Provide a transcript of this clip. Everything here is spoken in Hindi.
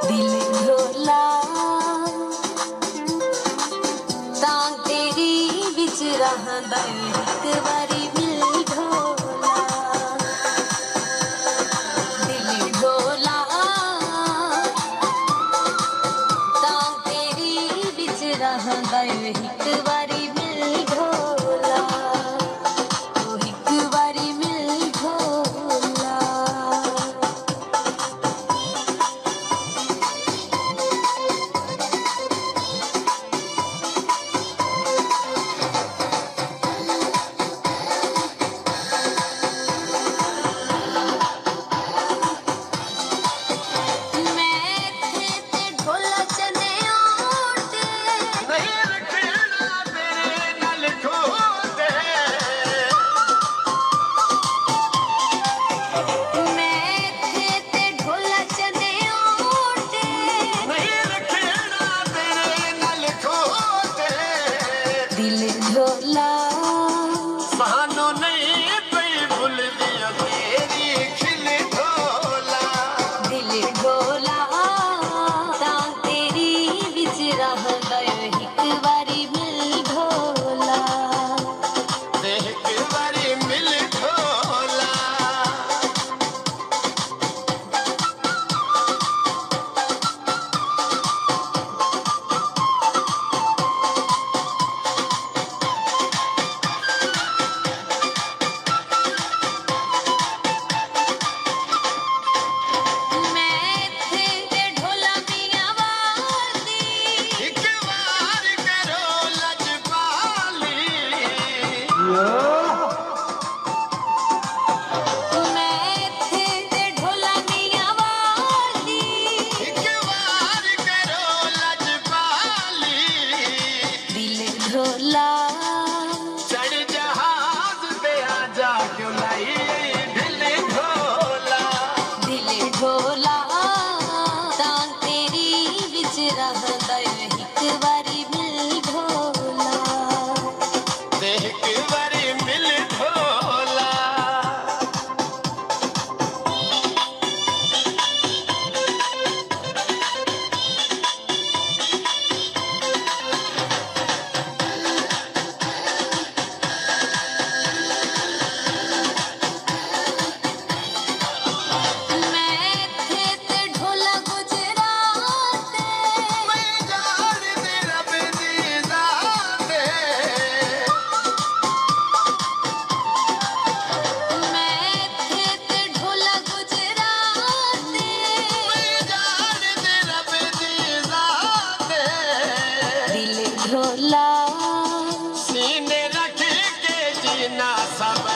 दिल ढोला तां तेरी विच रहंदा एक बारी मिल ढोला दिल ढोला तां तेरी विच रहंदा एक बारी मिल ढोला ओ एक बारी मिल ढोला दिल ढोला सानो नहीं पई भूल दिया तेरी खिल ढोला दिल ढोला तां तेरी विच रहंदा एक बारी मिल ढोला एक बारी मिल ढोला ढोला चढ़ जहाज पे आजा क्यों लाई दिल ढोला तां तेरी विच रहंदा एक बारी मिल ढोला एक बारी मिल ढोला ढोला सीने रख के जीना सब